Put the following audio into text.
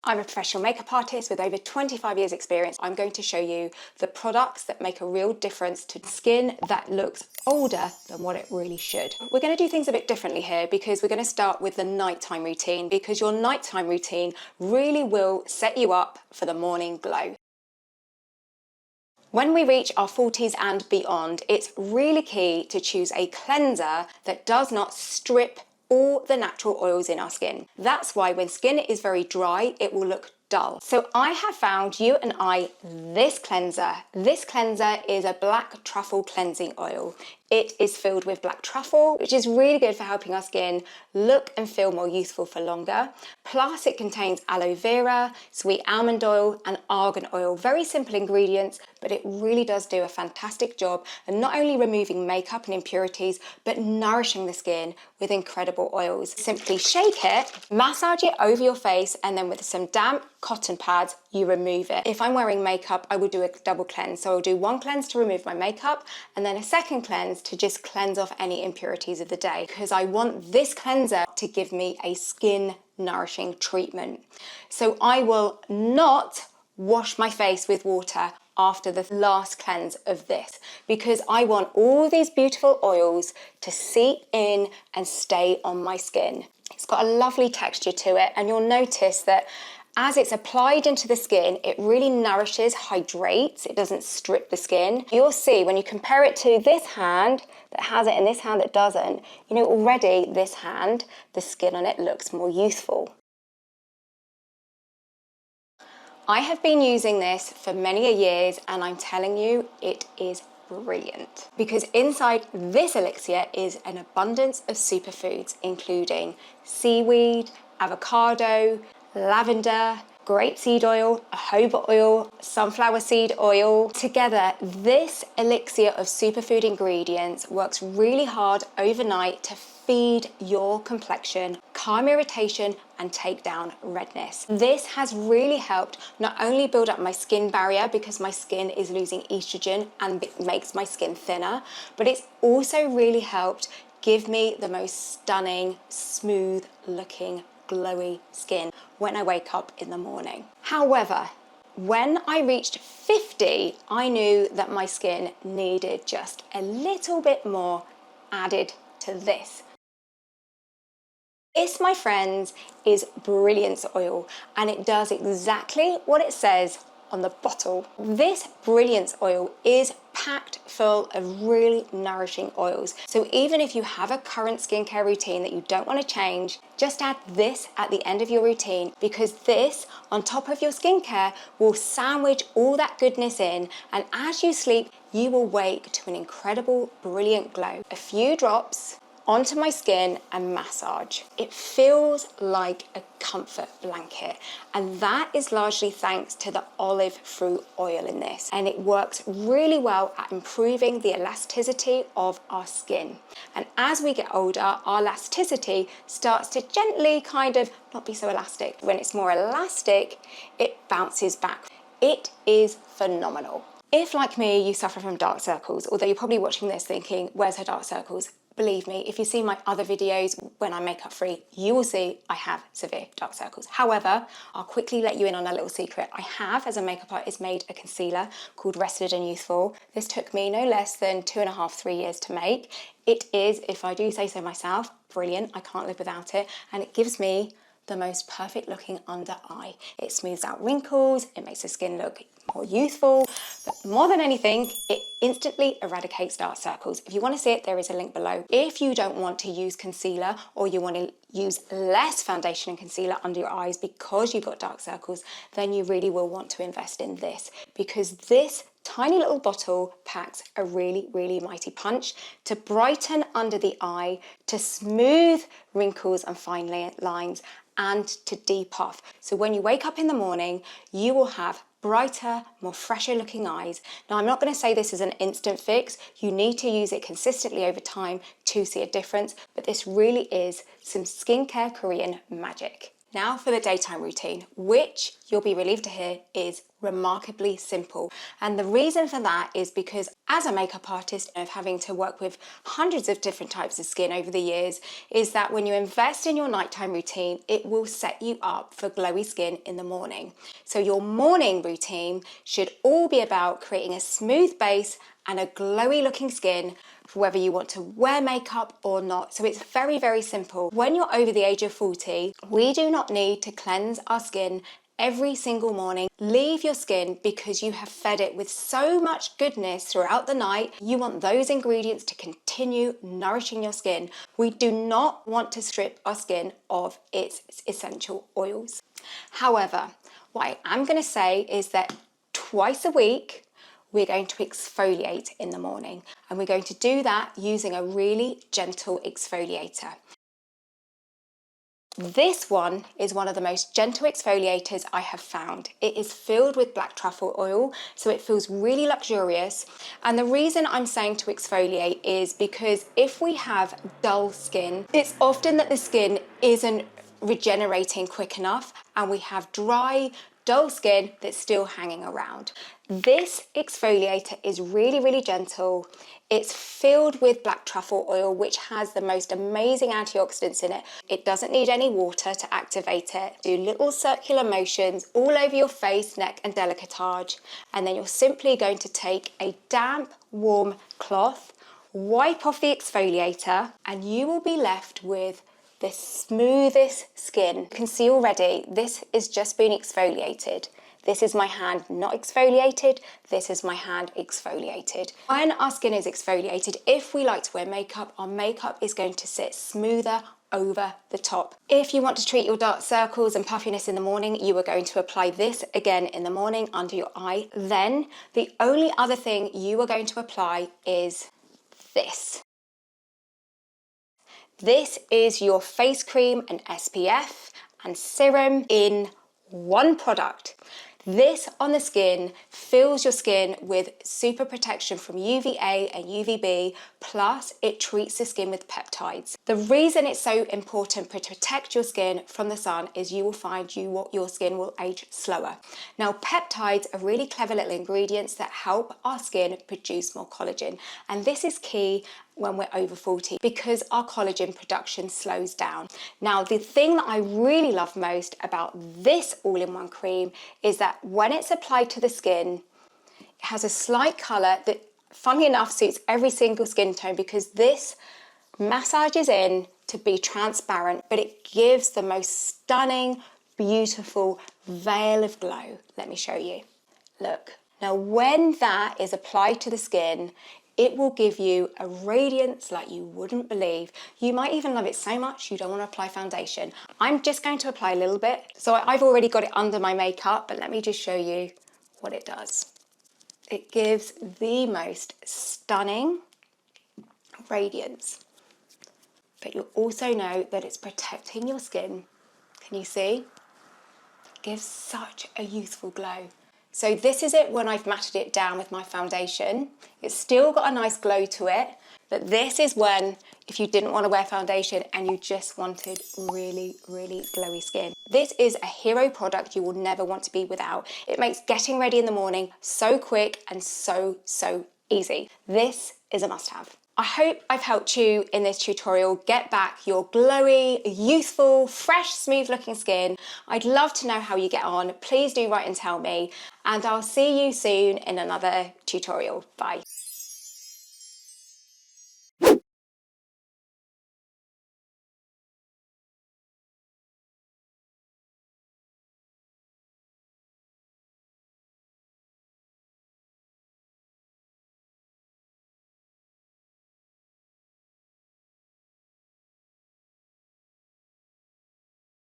I'm a professional makeup artist with over 25 years experience. I'm going to show you the products that make a real difference to skin that looks older than what it really should. We're going to do things a bit differently here because we're going to start with the nighttime routine, because your nighttime routine really will set you up for the morning glow. When we reach our 40s and beyond, it's really key to choose a cleanser that does not strip all the natural oils in our skin. That's why when skin is very dry, it will look dull. So I have found you and I this cleanser. This cleanser is a black truffle cleansing oil. It is filled with black truffle, which is really good for helping our skin look and feel more youthful for longer. Plus it contains aloe vera, sweet almond oil and argan oil. Very simple ingredients, but it really does do a fantastic job and not only removing makeup and impurities, but nourishing the skin with incredible oils. Simply shake it, massage it over your face, and then with some damp cotton pads, you remove it. If I'm wearing makeup, I would do a double cleanse. So I'll do one cleanse to remove my makeup and then a second cleanse to just cleanse off any impurities of the day, because I want this cleanser to give me a skin nourishing treatment. So I will not wash my face with water after the last cleanse of this, because I want all these beautiful oils to seep in and stay on my skin. It's got a lovely texture to it, and you'll notice that as it's applied into the skin, it really nourishes, hydrates, it doesn't strip the skin. You'll see when you compare it to this hand that has it and this hand that doesn't, you know, already this hand, the skin on it looks more youthful. I have been using this for many years and I'm telling you, it is brilliant, because inside this elixir is an abundance of superfoods, including seaweed, avocado, lavender, grapeseed oil, jojoba oil, sunflower seed oil. Together, this elixir of superfood ingredients works really hard overnight to feed your complexion, calm irritation, and take down redness. This has really helped not only build up my skin barrier because my skin is losing estrogen and it makes my skin thinner, but it's also really helped give me the most stunning, smooth looking, glowy skin when I wake up in the morning. However, when I reached 50, I knew that my skin needed just a little bit more added to this. This, my friends, is Brilliance oil, and it does exactly what it says on the bottle. This Brilliance oil is packed full of really nourishing oils. So even if you have a current skincare routine that you don't want to change, just add this at the end of your routine, because this on top of your skincare will sandwich all that goodness in, and as you sleep, you will wake to an incredible, brilliant glow. A few drops onto my skin and massage. It feels like a comfort blanket, and that is largely thanks to the olive fruit oil in this, and it works really well at improving the elasticity of our skin. And as we get older, our elasticity starts to gently kind of not be so elastic. When it's more elastic, it bounces back. It is phenomenal. If, like me, you suffer from dark circles, although you're probably watching this thinking, where's her dark circles? Believe me, if you see my other videos when I'm makeup free, you will see I have severe dark circles. However, I'll quickly let you in on a little secret. I have, as a makeup artist, made a concealer called Rested and Youthful. This took me no less than 2.5 to 3 years to make. It is, if I do say so myself, brilliant. I can't live without it. And it gives me the most perfect looking under eye. It smooths out wrinkles, it makes the skin look more youthful, but more than anything, it instantly eradicates dark circles. If you want to see it, there is a link below. If you don't want to use concealer, or you want to use less foundation and concealer under your eyes because you've got dark circles, then you really will want to invest in this, because this tiny little bottle packs a really, really mighty punch to brighten under the eye, to smooth wrinkles and fine lines, and to depuff. So when you wake up in the morning, you will have brighter, more fresher looking eyes. Now, I'm not going to say this is an instant fix. You need to use it consistently over time to see a difference, but this really is some skincare Korean magic. Now for the daytime routine, which you'll be relieved to hear is remarkably simple. And the reason for that is because as a makeup artist of having to work with hundreds of different types of skin over the years, is that when you invest in your nighttime routine, it will set you up for glowy skin in the morning. So your morning routine should all be about creating a smooth base and a glowy looking skin for whether you want to wear makeup or not. So it's very, very simple. When you're over the age of 40, we do not need to cleanse our skin every single morning. Leave your skin because you have fed it with so much goodness throughout the night. You want those ingredients to continue nourishing your skin. We do not want to strip our skin of its essential oils. However, what I am going to say is that twice a week, we're going to exfoliate in the morning, and we're going to do that using a really gentle exfoliator. This one is one of the most gentle exfoliators I have found. It is filled with black truffle oil, so it feels really luxurious. And the reason I'm saying to exfoliate is because if we have dull skin, it's often that the skin isn't regenerating quick enough, and we have dry, dull skin that's still hanging around. This exfoliator is really, really gentle. It's filled with black truffle oil, which has the most amazing antioxidants in it. It doesn't need any water to activate it. Do little circular motions all over your face, neck, and décolletage. And then you're simply going to take a damp, warm cloth, wipe off the exfoliator, and you will be left with the smoothest skin. You can see already, this is just being exfoliated. This is my hand not exfoliated. This is my hand exfoliated. When our skin is exfoliated, if we like to wear makeup, our makeup is going to sit smoother over the top. If you want to treat your dark circles and puffiness in the morning, you are going to apply this again in the morning under your eye. Then the only other thing you are going to apply is this. This is your face cream and SPF and serum in one product. This on the skin fills your skin with super protection from UVA and UVB, plus it treats the skin with peptides. The reason it's so important to protect your skin from the sun is you will find your skin will age slower. Now, peptides are really clever little ingredients that help our skin produce more collagen, and this is key when we're over 40 because our collagen production slows down. Now, the thing that I really love most about this all-in-one cream is that when it's applied to the skin, it has a slight colour that, funnily enough, suits every single skin tone because this massages in to be transparent, but it gives the most stunning, beautiful veil of glow. Let me show you. Look. Now, when that is applied to the skin, it will give you a radiance like you wouldn't believe. You might even love it so much you don't want to apply foundation. I'm just going to apply a little bit. So I've already got it under my makeup, but let me just show you what it does. It gives the most stunning radiance. But you'll also know that it's protecting your skin. Can you see? It gives such a youthful glow. So this is it when I've matted it down with my foundation. It's still got a nice glow to it, but this is when, if you didn't want to wear foundation and you just wanted really, really glowy skin. This is a hero product you will never want to be without. It makes getting ready in the morning so quick and so easy. This is a must-have. I hope I've helped you in this tutorial get back your glowy, youthful, fresh, smooth looking skin. I'd love to know how you get on. Please do write and tell me, and I'll see you soon in another tutorial. Bye.